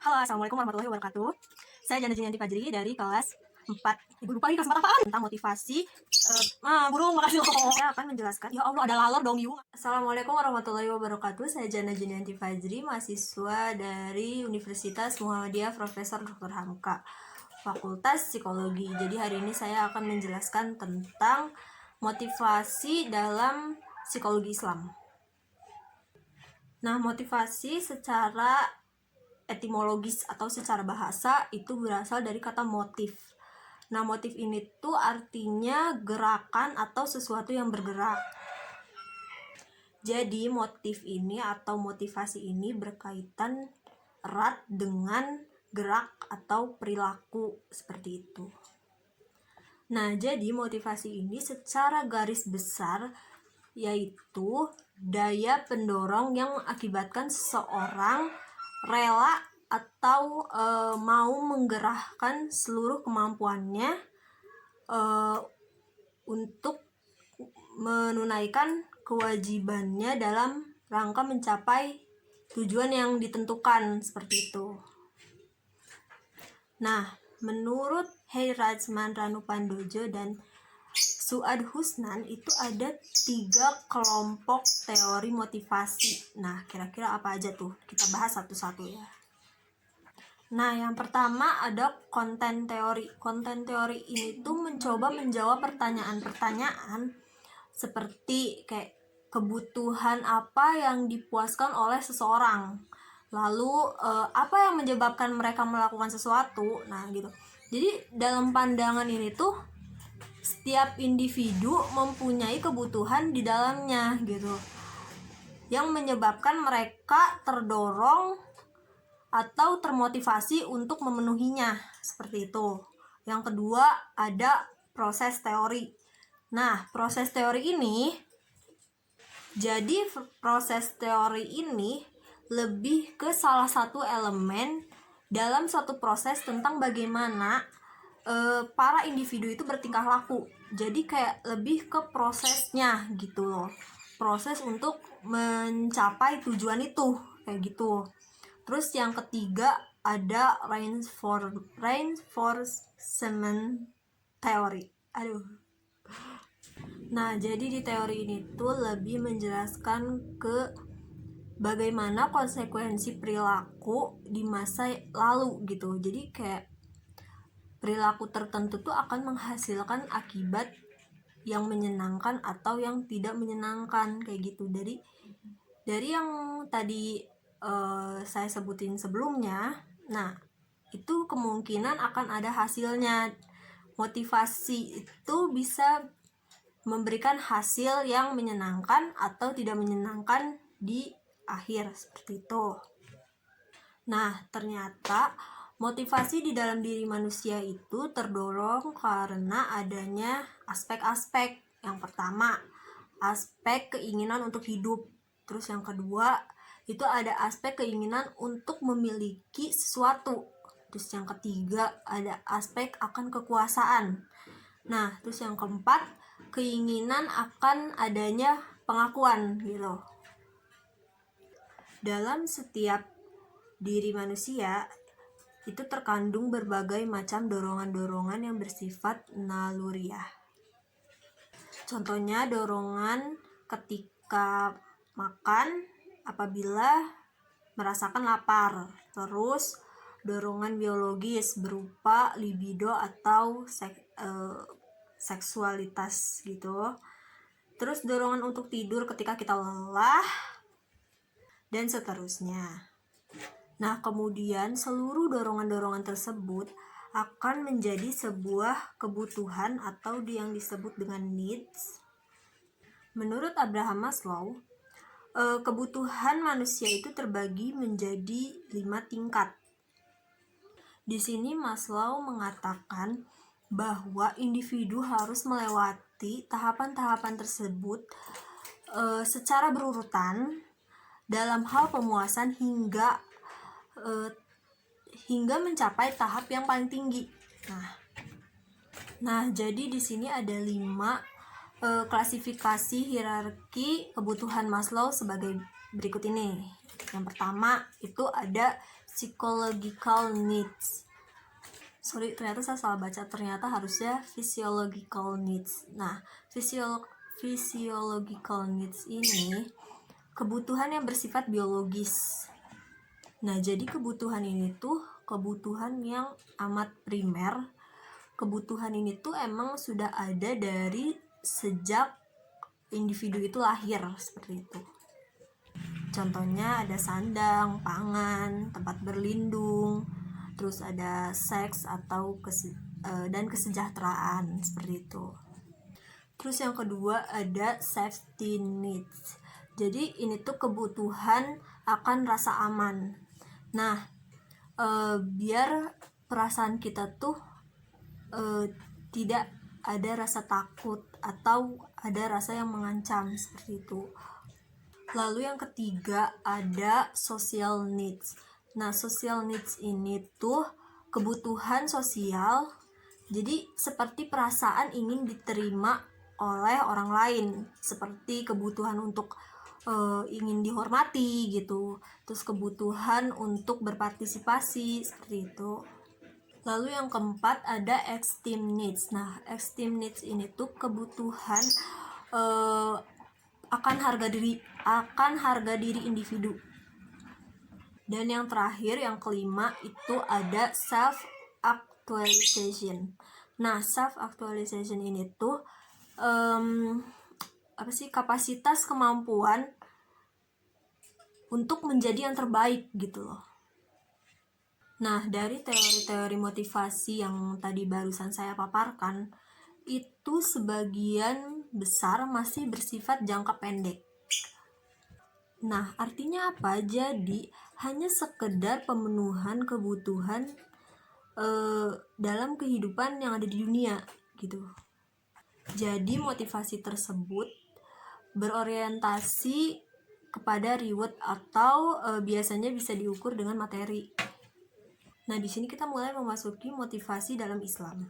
Halo, Assalamualaikum warahmatullahi wabarakatuh. Saya Jana Junianti Fajri dari kelas 4. Ibu lupa ini kelas 4 apaan? Tentang motivasi. Burung, makasih loh. Saya akan menjelaskan. Ya Allah, ada laler dong, Yu. Assalamualaikum warahmatullahi wabarakatuh. Saya Jana Junianti Fajri, mahasiswa dari Universitas Muhammadiyah Profesor Dr. Hamka, Fakultas Psikologi. Jadi hari ini saya akan menjelaskan tentang motivasi dalam psikologi Islam. Nah, motivasi secara etimologis atau secara bahasa itu berasal dari kata motif. Nah, motif ini tuh artinya gerakan atau sesuatu yang bergerak. Jadi, motif ini atau motivasi ini berkaitan erat dengan gerak atau perilaku seperti itu. Nah, jadi motivasi ini secara garis besar yaitu daya pendorong yang mengakibatkan seseorang rela atau mau menggerakkan seluruh kemampuannya untuk menunaikan kewajibannya dalam rangka mencapai tujuan yang ditentukan seperti itu. Nah, menurut Heiratsman Ranupandojo dan Suad Husnan itu ada 3 kelompok teori motivasi. Nah, kira-kira apa aja tuh? Kita bahas satu-satu ya. Nah, yang pertama ada konten teori. Konten teori ini tuh mencoba menjawab pertanyaan-pertanyaan seperti kayak kebutuhan apa yang dipuaskan oleh seseorang. Lalu apa yang menyebabkan mereka melakukan sesuatu. Nah, gitu. Jadi dalam pandangan ini tuh setiap individu mempunyai kebutuhan di dalamnya gitu, yang menyebabkan mereka terdorong atau termotivasi untuk memenuhinya seperti itu. Yang kedua ada proses teori. Nah, proses teori ini lebih ke salah satu elemen dalam suatu proses tentang bagaimana para individu itu bertingkah laku. Jadi kayak lebih ke prosesnya gitu loh, proses untuk mencapai tujuan itu kayak gitu. Terus yang ketiga ada reinforcement theory. Nah, jadi di teori ini tuh lebih menjelaskan ke bagaimana konsekuensi perilaku di masa lalu gitu. Jadi kayak perilaku tertentu tuh akan menghasilkan akibat yang menyenangkan atau yang tidak menyenangkan kayak gitu. Dari yang tadi saya sebutin sebelumnya, nah itu kemungkinan akan ada hasilnya. Motivasi itu bisa memberikan hasil yang menyenangkan atau tidak menyenangkan di akhir seperti itu. Nah, ternyata motivasi di dalam diri manusia itu terdorong karena adanya aspek-aspek. Yang pertama, aspek keinginan untuk hidup. Terus yang kedua, itu ada aspek keinginan untuk memiliki sesuatu. Terus yang ketiga, ada aspek akan kekuasaan. Nah, terus yang keempat, keinginan akan adanya pengakuan gitu. Dalam setiap diri manusia itu terkandung berbagai macam dorongan-dorongan yang bersifat naluriah. Contohnya dorongan ketika makan apabila merasakan lapar. Terus dorongan biologis berupa libido atau seksualitas gitu. Terus dorongan untuk tidur ketika kita lelah dan seterusnya. Nah, kemudian seluruh dorongan-dorongan tersebut akan menjadi sebuah kebutuhan atau yang disebut dengan needs. Menurut Abraham Maslow, kebutuhan manusia itu terbagi menjadi 5 tingkat. Di sini Maslow mengatakan bahwa individu harus melewati tahapan-tahapan tersebut secara berurutan dalam hal pemuasan hingga mencapai tahap yang paling tinggi. Nah, jadi di sini ada 5 klasifikasi hierarki kebutuhan Maslow sebagai berikut ini. Yang pertama itu ada psychological needs. Sorry, ternyata saya salah baca, ternyata harusnya physiological needs. Nah, physiological needs ini kebutuhan yang bersifat biologis. Nah, jadi kebutuhan ini tuh kebutuhan yang amat primer. Kebutuhan ini tuh emang sudah ada dari sejak individu itu lahir, seperti itu. Contohnya ada sandang, pangan, tempat berlindung, terus ada seks atau dan kesejahteraan, seperti itu. Terus yang kedua ada safety needs. Jadi ini tuh kebutuhan akan rasa aman. Nah, biar perasaan kita tuh tidak ada rasa takut atau ada rasa yang mengancam, seperti itu. Lalu yang ketiga ada social needs. Nah, social needs ini tuh kebutuhan sosial. Jadi seperti perasaan ingin diterima oleh orang lain, seperti kebutuhan untuk ingin dihormati gitu. Terus kebutuhan untuk berpartisipasi, seperti itu. Lalu yang keempat ada esteem needs. Nah, esteem needs ini tuh kebutuhan akan harga diri individu. Dan yang terakhir, yang kelima itu ada self actualization. Nah, self actualization ini tuh kapasitas kemampuan untuk menjadi yang terbaik gitu loh. Nah, dari teori-teori motivasi yang tadi barusan saya paparkan, itu sebagian besar masih bersifat jangka pendek. Nah, artinya apa? Jadi, hanya sekedar pemenuhan kebutuhan dalam kehidupan yang ada di dunia, gitu. Jadi, motivasi tersebut berorientasi kepada reward atau biasanya bisa diukur dengan materi. Nah, di sini kita mulai memasuki motivasi dalam Islam.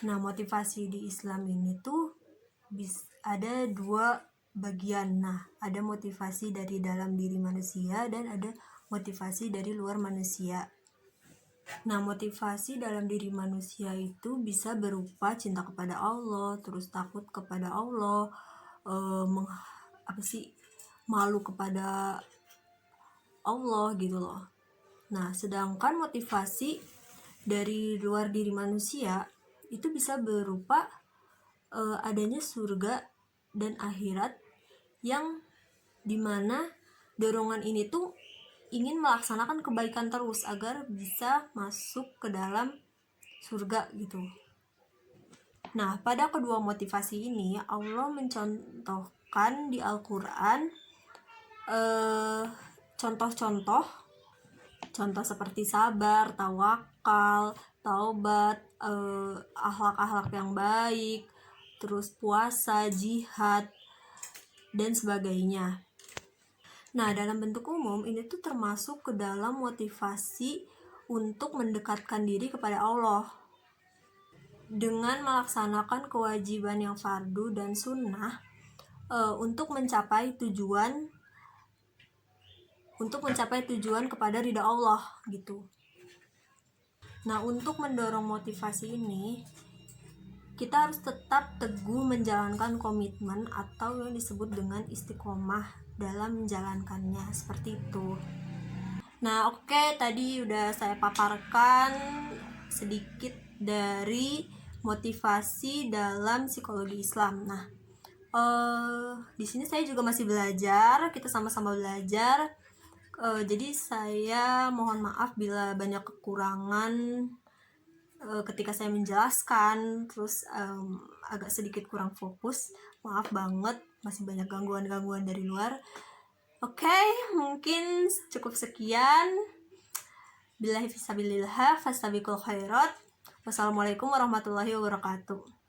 Nah, motivasi di Islam ini tuh ada dua bagian. Nah, ada motivasi dari dalam diri manusia dan ada motivasi dari luar manusia. Nah, motivasi dalam diri manusia itu bisa berupa cinta kepada Allah, terus takut kepada Allah, malu kepada Allah gitu loh. Nah, sedangkan motivasi dari luar diri manusia itu bisa berupa adanya surga dan akhirat yang dimana dorongan ini tuh ingin melaksanakan kebaikan terus agar bisa masuk ke dalam surga gitu. Nah, pada kedua motivasi ini Allah mencontohkan di Al-Quran contoh seperti sabar, tawakal, taubat, akhlak-akhlak yang baik, terus puasa, jihad, dan sebagainya. Nah, dalam bentuk umum ini tuh termasuk ke dalam motivasi untuk mendekatkan diri kepada Allah dengan melaksanakan kewajiban yang fardu dan sunnah untuk mencapai tujuan kepada ridha Allah gitu. Nah, untuk mendorong motivasi ini kita harus tetap teguh menjalankan komitmen atau yang disebut dengan istiqomah dalam menjalankannya, seperti itu. Nah, oke, tadi udah saya paparkan sedikit dari motivasi dalam psikologi Islam. Nah, di sini saya juga masih belajar, kita sama-sama belajar. Jadi saya mohon maaf bila banyak kekurangan ketika saya menjelaskan, terus agak sedikit kurang fokus. Maaf banget, masih banyak gangguan-gangguan dari luar. Oke, mungkin cukup sekian. Billahi fisabilillah, fastabiqul khairat. Wassalamualaikum warahmatullahi wabarakatuh.